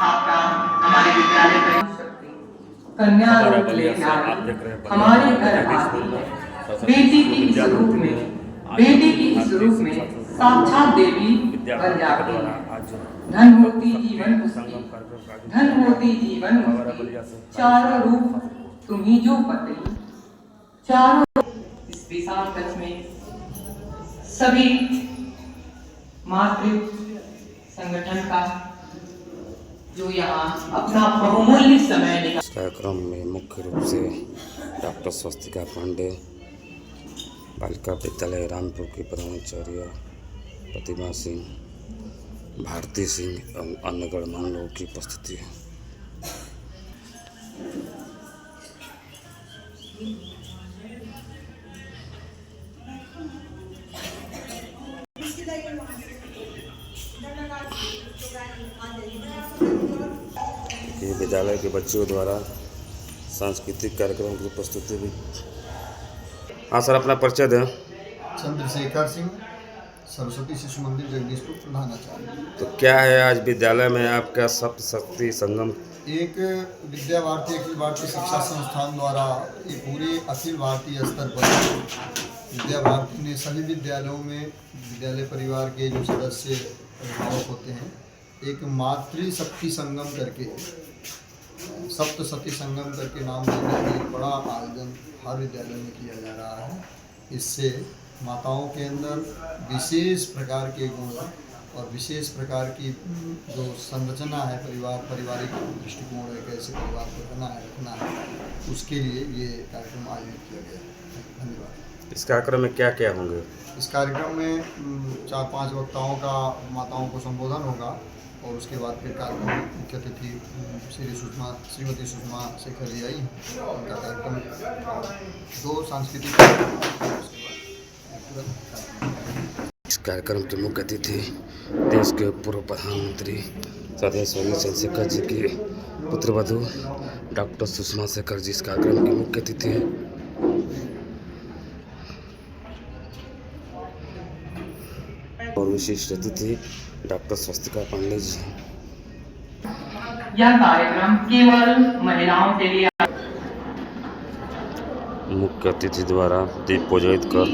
आपका हमारे विद्यालय पर कन्या रूप लेकर हमारे घर आती है। बेटी की इस रूप में साक्षात देवी बन जाती है। धन होती जीवन मुक्ति, चारों रूप तुम्ही जो पति, चारों इस विशाल कक्ष में सभी मातृ संगठन का जो यहाँ अपना बहुमूल्य समय निकाल। इस कार्यक्रम में मुख्य रूप से डॉक्टर स्वस्तिका पांडे, बालिका विद्यालय रामपुर की प्रधानाचार्य प्रतिमा सिंह, भारती सिंह एवं अन्य गणमान्य लोगों की उपस्थिति है। विद्यालय के बच्चों द्वारा सांस्कृतिक कार्यक्रम की प्रस्तुति भी। हाँ सर, अपना परिचय दें। चंद्रशेखर सिंह, सरस्वती शिशु मंदिर जगदीशपुर प्रधानाचार्य। तो क्या है आज विद्यालय में आपका सप्तशक्ति संगम? एक विद्या भारती अखिल भारतीय शिक्षा संस्थान द्वारा ये पूरे अखिल भारतीय स्तर पर विद्या भारती ने सभी विद्यालयों में विद्यालय परिवार के जो सदस्य अभिभावक होते हैं, एक मातृशक्ति संगम करके, सप्तशती संगम करके नाम देने का एक बड़ा आयोजन हर विद्यालय में किया जा रहा है। इससे माताओं के अंदर विशेष प्रकार के गुण और विशेष प्रकार की जो संरचना है, पारिवारिक दृष्टिकोण है, कैसे परिवार को रखना है, उसके लिए ये कार्यक्रम आयोजित किया गया है। धन्यवाद। इस कार्यक्रम में क्या क्या होंगे? इस कार्यक्रम में 4-5 वक्ताओं का माताओं को संबोधन होगा और उसके बाद फिर कार्यक्रम मुख्य अतिथि श्रीमती सुषमा शेखर जी आई, उनका कार्यक्रम 2 सांस्कृतिक। इस कार्यक्रम के मुख्य अतिथि देश के पूर्व प्रधानमंत्री स्वर्गीय चंद्रशेखर जी की पुत्रवधू डॉक्टर सुषमा शेखर जी इस कार्यक्रम के मुख्य अतिथि हैं। और विशिष्ट अतिथि डॉक्टर स्वस्तिका पांडे जी। यह कार्यक्रम केवल महिलाओं के लिए। मुख्य अतिथि द्वारा दीप प्रज्वलित कर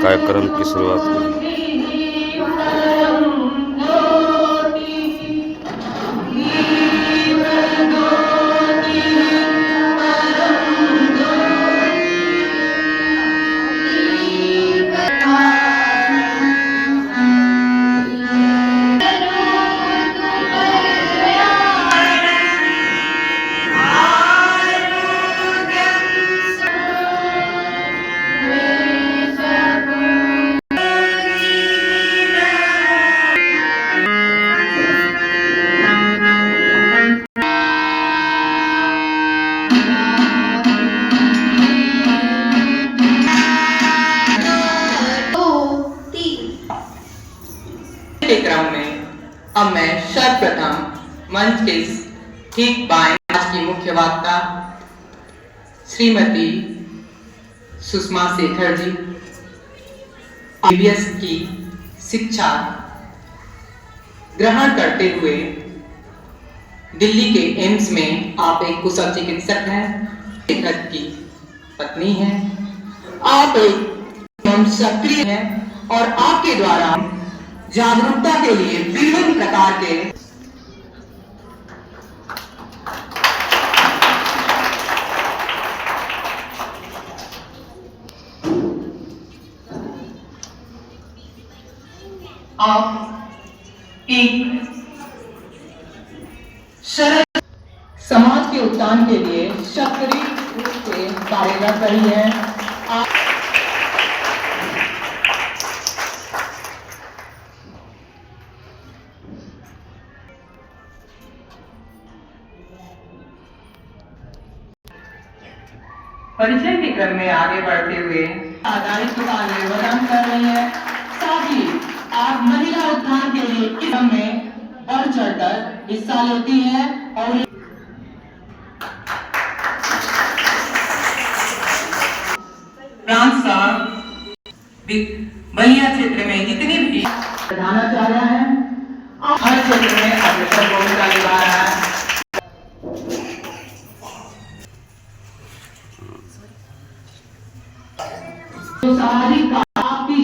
कार्यक्रम की शुरुआत की। क्रम में अब मैं सर्वप्रथम मंच के ठीक बाएं आज की मुख्य वक्ता श्रीमती सुषमा शेखर जी, IBS की शिक्षा ग्रहण करते हुए दिल्ली के एम्स में आप एक कुशल चिकित्सक हैं, शेखर की पत्नी हैं, आप एक सक्रिय हैं और आपके द्वारा जागरूकता के लिए विभिन्न प्रकार के आप एक सरल समाज के उत्थान के लिए सक्रिय रूप से कार्यरत रही हैं। परिचय के क्रम में आगे बढ़ते हुए दायित्व का निर्वहन कर रही है। साथ ही आप महिला उत्थान के लिए इस में बढ़ चढ़कर हिस्सा लेती हैं और प्रांत साहब बलिया क्षेत्र में जितने भी प्रधानाचार्य हैं, हर क्षेत्र में अग्रसर भूमिका निभा रहा है। तो सामाजिक आपकी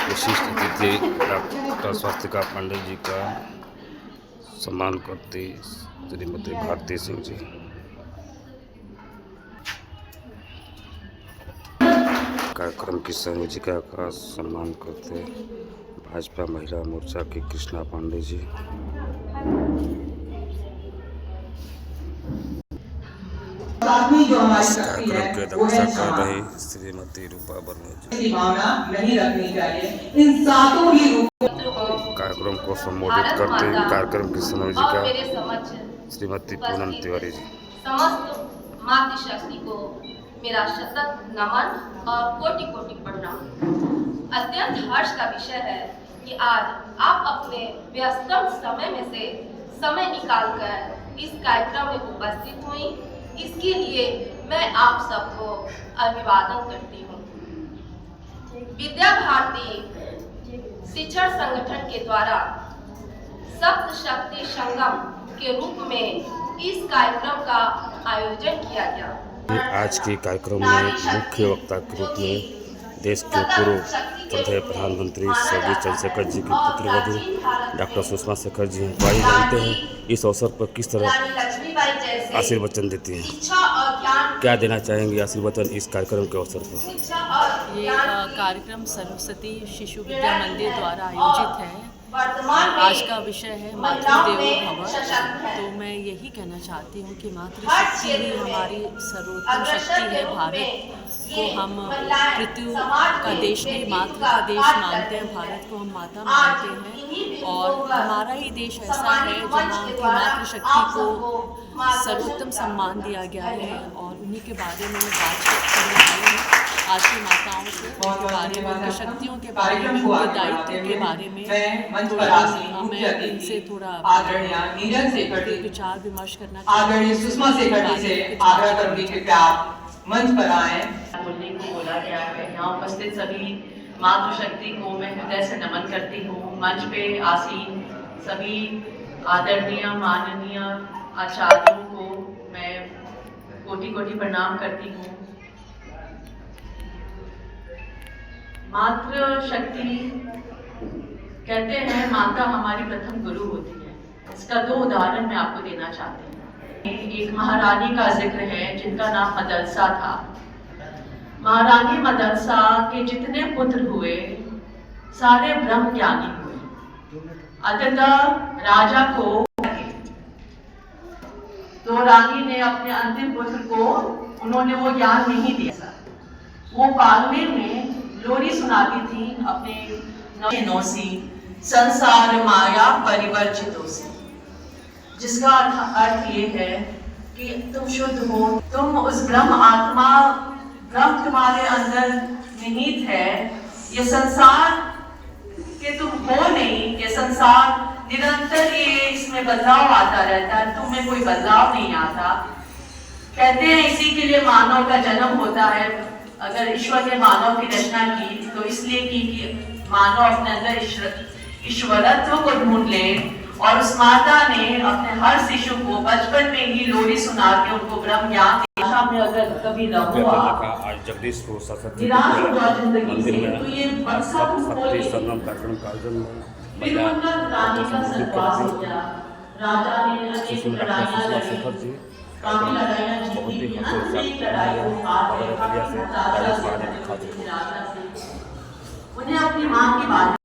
विशिष्ट अतिथि डॉक्टर स्वास्तिका पांडे जी का सम्मान करती श्रीमती भारती सिंह जी। कार्यक्रम की संयोजिका का सम्मान करते भाजपा महिला मोर्चा की कृष्णा पांडे जी। जो हमारी शक्ति है कार्यक्रम की वो है अध्यक्षता कर क्षमा। रही श्रीमती रूपा वर्मा जी। ऐसी भावना नहीं रखनी चाहिए। इन सातों ही रूपों कार्यक्रम को संबोधित करते कार्यक्रम की और संयोजिका मेरे समक्ष श्रीमती पूनम तिवारी जी। समस्त मातृशक्ति को मेरा शतक नमन और कोटि कोटि प्रणाम। अत्यंत हर्ष का विषय है कि आज आप अपने व्यस्तम समय में से समय निकालकर इस कार्यक्रम में उपस्थित हुई। इसके लिए मैं आप सबको अभिवादन करती हूँ। विद्या भारती शिक्षण संगठन के द्वारा सप्त शक्ति संगम के रूप में इस कार्यक्रम का आयोजन किया गया। आज के कार्यक्रम में मुख्य वक्ता के रूप में देश के पूर्व चौथे प्रधानमंत्री स्वर्गीय चंद्रशेखर जी की पुत्रवधू डॉक्टर सुषमा शेखर जी हैं। आइए जानते हैं इस अवसर पर किस तरह आशीर्वचन देती हैं, क्या देना चाहेंगे आशीर्वचन इस कार्यक्रम के अवसर पर। ये कार्यक्रम सरस्वती शिशु विद्या मंदिर द्वारा आयोजित है। आज का विषय है मातृदेवो भव। तो मैं यही कहना चाहती हूँ कि मातृशक्ति ही हमारी सर्वोत्तम शक्ति है। भारत को हम पृथ्वी का देश नहीं मातृ का देश मानते हैं। भारत को हम माता मानते हैं और हमारा ही देश ऐसा है जहाँ की मातृशक्ति को सर्वोत्तम सम्मान दिया गया है। और उन्हीं के बारे में बात करने आई हूँ। आज की माताओं से उनके बारे में, उनकी शक्तियों के बारे में, उनके दायित्व के बारे में मैं इनसे थोड़ा विचार विमर्श करना आदरणीय सुषमा शेखर जी से आग्रह करूंगी कि आप मंच पर आए। बोलने को बोला गया है। यहाँ उपस्थित सभी मातृशक्ति को मैं हृदय से नमन करती हूँ। मंच पे आसीन सभी आदरणीय माननीय आचार्यों को मैं कोटि कोटि प्रणाम करती हूँ। मातृशक्ति कहते हैं माता हमारी प्रथम गुरु होती है। इसका दो उदाहरण मैं आपको देना चाहती हूँ। एक महारानी का जिक्र है जिनका नाम मदलसा था। महारानी मदलसा के जितने पुत्र हुए सारे ब्रह्म ज्ञानी हुए। अंततः राजा को तो रानी ने अपने अंतिम पुत्र को उन्होंने वो ज्ञान नहीं दिया। वो पालने में लोरी सुनाती थी अपने नौसी संसार माया परिवर्जितोसी, जिसका अर्थ ये है कि तुम शुद्ध हो, तुम उस ब्रह्म आत्मा, ब्रह्म तुम्हारे अंदर निहित है। ये संसार के तुम हो नहीं, ये संसार निरंतर ये इसमें बदलाव आता रहता है, तुम में कोई बदलाव नहीं आता। कहते हैं इसी के लिए मानव का जन्म होता है। अगर ईश्वर ने मानव की रचना की तो इसलिए की कि मानव अपने अंदर ईश्वरत्व को ढूंढ ले। और उस माता ने अपने हर शिशु को बचपन में ही लोरी सुना के उनको ब्रह्म ज्ञान दिया। में अगर कभी रहो आज जगदीशपुर सरस्वती मंदिर में शक्ति संगम कार्यक्रम का आयोजन सुषमा शेखर जी बहुत ही उन्हें अपनी माँ की बात